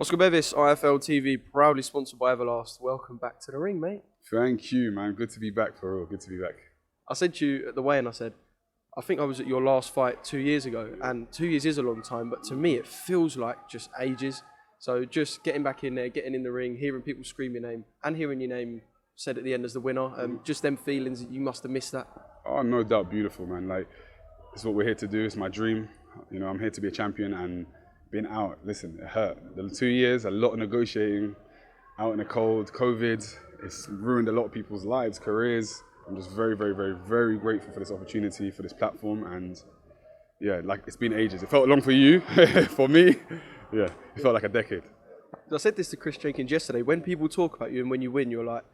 Oscar BEVIS, IFL TV, proudly sponsored by Everlast. Welcome back to the ring, mate. Thank you, man. Good to be back, for real. Good to be back. I said to you at the weigh-in, I said, I think I was at your last fight 2 years ago, and 2 years is a long time, but to me it feels like just ages. So just getting back in there, getting in the ring, hearing people scream your name, and hearing your name said at the end as the winner, just them feelings, you must have missed that. Oh, no doubt, beautiful, man. Like, it's what we're here to do. It's my dream. You know, I'm here to be a champion, and being out, listen, it hurt. The 2 years, a lot of negotiating, out in the cold, COVID, it's ruined a lot of people's lives, careers. I'm just very, very, very, very grateful for this opportunity, for this platform, and yeah, like it's been ages. It felt long for you, for me, yeah, it felt like a decade. I said this to Chris Jenkins yesterday, when people talk about you and when you win, you're like,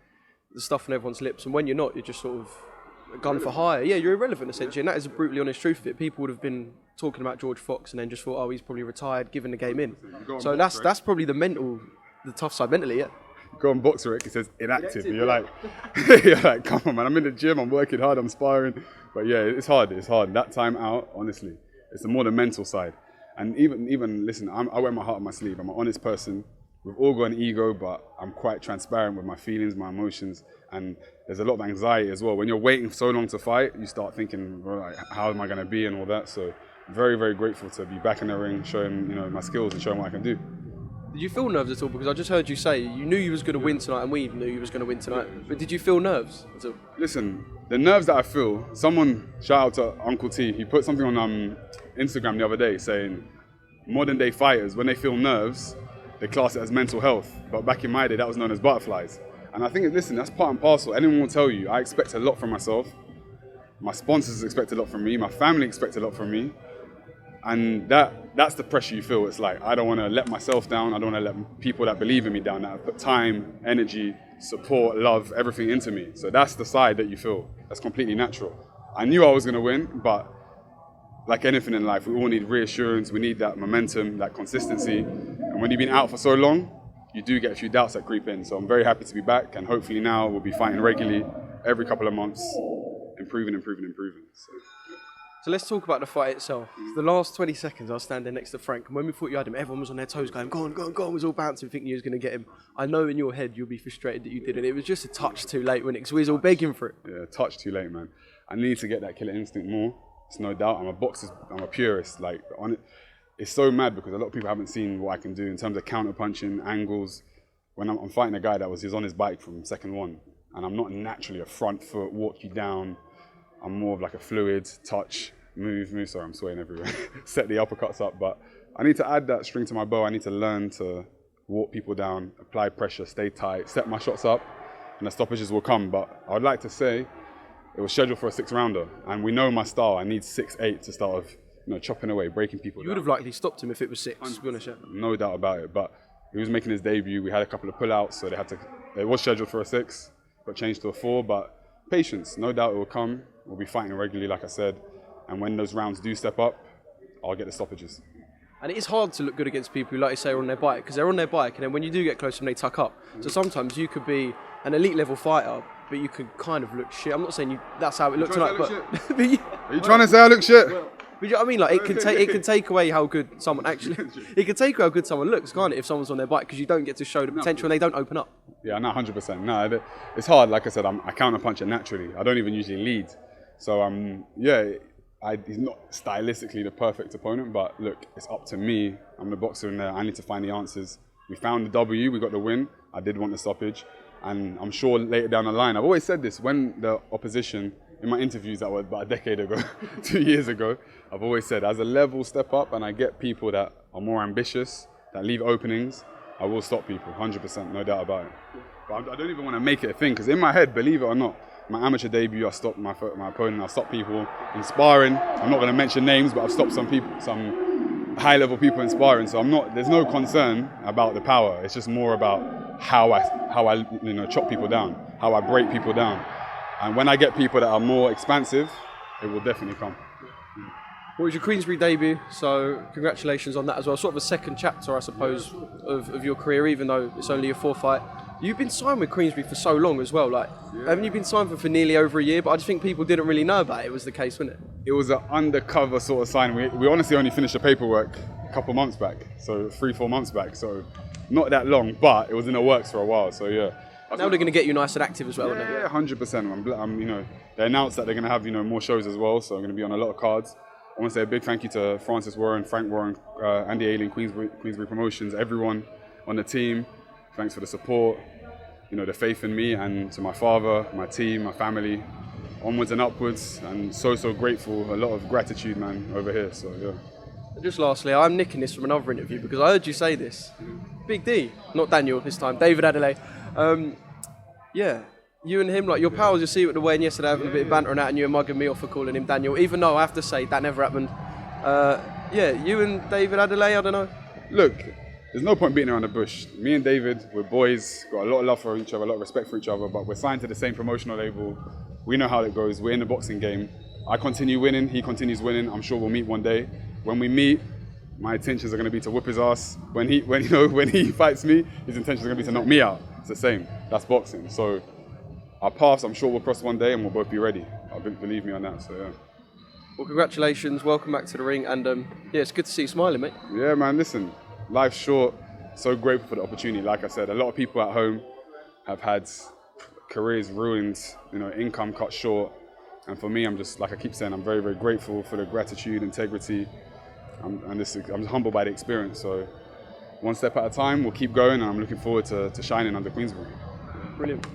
the stuff on everyone's lips, and when you're not, you're just sort of a gun for hire. Yeah, you're irrelevant essentially, and that is a brutally honest truth of it. People would have been talking about George Fox and then just thought, oh, he's probably retired, giving the game in. So that's probably the tough side mentally, yeah. Go on BoxRec, it says inactive. And you're like, you're like, come on, man. I'm in the gym. I'm working hard. I'm sparring. But yeah, it's hard. It's hard. That time out, honestly, it's more the mental side. And even listen, I wear my heart on my sleeve. I'm an honest person. We've all got an ego, but I'm quite transparent with my feelings, my emotions, and there's a lot of anxiety as well. When you're waiting so long to fight, you start thinking, well, like, how am I going to be and all that. So very, very grateful to be back in the ring, showing my skills and showing what I can do. Did you feel nerves at all? Because I just heard you say you knew you was going to win tonight, and we knew you was going to win tonight. But did you feel nerves at all? Listen, the nerves that I feel, someone, shout out to Uncle T, he put something on Instagram the other day saying, modern day fighters, when they feel nerves, they class it as mental health. But back in my day, that was known as butterflies. And I think, listen, that's part and parcel. Anyone will tell you, I expect a lot from myself. My sponsors expect a lot from me. My family expect a lot from me. And that's the pressure you feel. It's like, I don't want to let myself down. I don't want to let people that believe in me down, that have put time, energy, support, love, everything into me. So that's the side that you feel. That's completely natural. I knew I was going to win, but like anything in life, we all need reassurance. We need that momentum, that consistency. And when you've been out for so long, you do get a few doubts that creep in. So I'm very happy to be back. And hopefully now we'll be fighting regularly every couple of months, improving. So let's talk about the fight itself. The last 20 seconds, I was standing next to Frank, and when we thought you had him, everyone was on their toes going, go on, go on, go on, was all bouncing, thinking you was going to get him. I know in your head you'll be frustrated that you didn't. It was just a touch too late, when we was all begging for it. Yeah, a touch too late, man. I need to get that killer instinct more. It's no doubt. I'm a purist. Like, on it, it's so mad because a lot of people haven't seen what I can do in terms of counter punching, angles. When I'm fighting a guy that was on his bike from second one, and I'm not naturally a front foot, walk you down. I'm more of like a fluid touch. Move, sorry, I'm swaying everywhere. Set the uppercuts up, but I need to add that string to my bow. I need to learn to walk people down, apply pressure, stay tight, set my shots up, and the stoppages will come. But I would like to say it was scheduled for a 6-rounder, and we know my style. I need 6-8 to start off, chopping away, breaking people down. You would have likely stopped him if it was 6, to be honest. No doubt about it, but he was making his debut. We had a couple of pullouts, so it was scheduled for a 6, got changed to a 4, but patience, no doubt it will come. We'll be fighting regularly, like I said. And when those rounds do step up, I'll get the stoppages. And it is hard to look good against people who, like you say, are on their bike, because they're on their bike, and then when you do get close to them, they tuck up. So sometimes you could be an elite level fighter, but you could kind of look shit. I'm not saying that's how it looked tonight, but are you trying to say I look shit? But you know what I mean? Like it can take away how good someone actually. It can take away how good someone looks, can't it? If someone's on their bike, because you don't get to show the potential and they don't open up. Yeah, no, 100%. No, it's hard. Like I said, I counter punch it naturally. I don't even usually lead. So he's not stylistically the perfect opponent, but look, it's up to me. I'm the boxer in there. I need to find the answers. We found the W. We got the win. I did want the stoppage, and I'm sure later down the line, I've always said this when the opposition. In my interviews that were about a decade ago, 2 years ago, I've always said, as a level step up and I get people that are more ambitious, that leave openings, I will stop people, 100%, no doubt about it. But I don't even want to make it a thing, because in my head, believe it or not, my amateur debut, I stopped my opponent, I stopped people in sparring. I'm not going to mention names, but I've stopped some high-level people in sparring, so there's no concern about the power. It's just more about how I chop people down, how I break people down. And when I get people that are more expansive, it will definitely come. Well, it was your Queensbury debut, so congratulations on that as well. Sort of a second chapter, I suppose, of your career, even though it's only your 4th fight. You've been signed with Queensbury for so long as well. Haven't you been signed for nearly over a year? But I just think people didn't really know about it. Was the case, wasn't it? It was an undercover sort of sign. We honestly only finished the paperwork a couple months back, so 3-4 months back. So not that long, but it was in the works for a while. So yeah. Now they're going to get you nice and active as well, aren't they? Yeah, 100%. I'm, you know, they announced that they're going to have, you know, more shows as well, so I'm going to be on a lot of cards. I want to say a big thank you to Francis Warren, Frank Warren, Andy Ailing, Queensbury Promotions, everyone on the team. Thanks for the support, you know, the faith in me, and to my father, my team, my family. Onwards and upwards, and so grateful. A lot of gratitude, man, over here. So yeah. Just lastly, I'm nicking this from another interview because I heard you say this. Big D, not Daniel this time, David Adelaide. Yeah, you and him, like your pals, you see at the weigh-in yesterday having a bit of banter and that, and you were mugging me off for calling him Daniel, even though I have to say that never happened. Yeah, you and David Adelaide, I don't know. Look, there's no point beating around the bush. Me and David, we're boys, got a lot of love for each other, a lot of respect for each other, but we're signed to the same promotional label. We know how it goes. We're in the boxing game. I continue winning, he continues winning. I'm sure we'll meet one day. When we meet, my intentions are going to be to whip his ass. When he fights me, his intentions are going to be to knock me out. It's the same. That's boxing. So our paths, I'm sure we'll cross one day, and we'll both be ready. Believe me on that. So yeah. Well, congratulations. Welcome back to the ring, and yeah, it's good to see you smiling, mate. Yeah, man. Listen, life's short. So grateful for the opportunity. Like I said, a lot of people at home have had careers ruined, you know, income cut short. And for me, I'm just, like I keep saying, I'm very, very grateful for the gratitude, integrity. I'm humbled by the experience. So one step at a time, we'll keep going, and I'm looking forward to shining under Queensbury. Brilliant.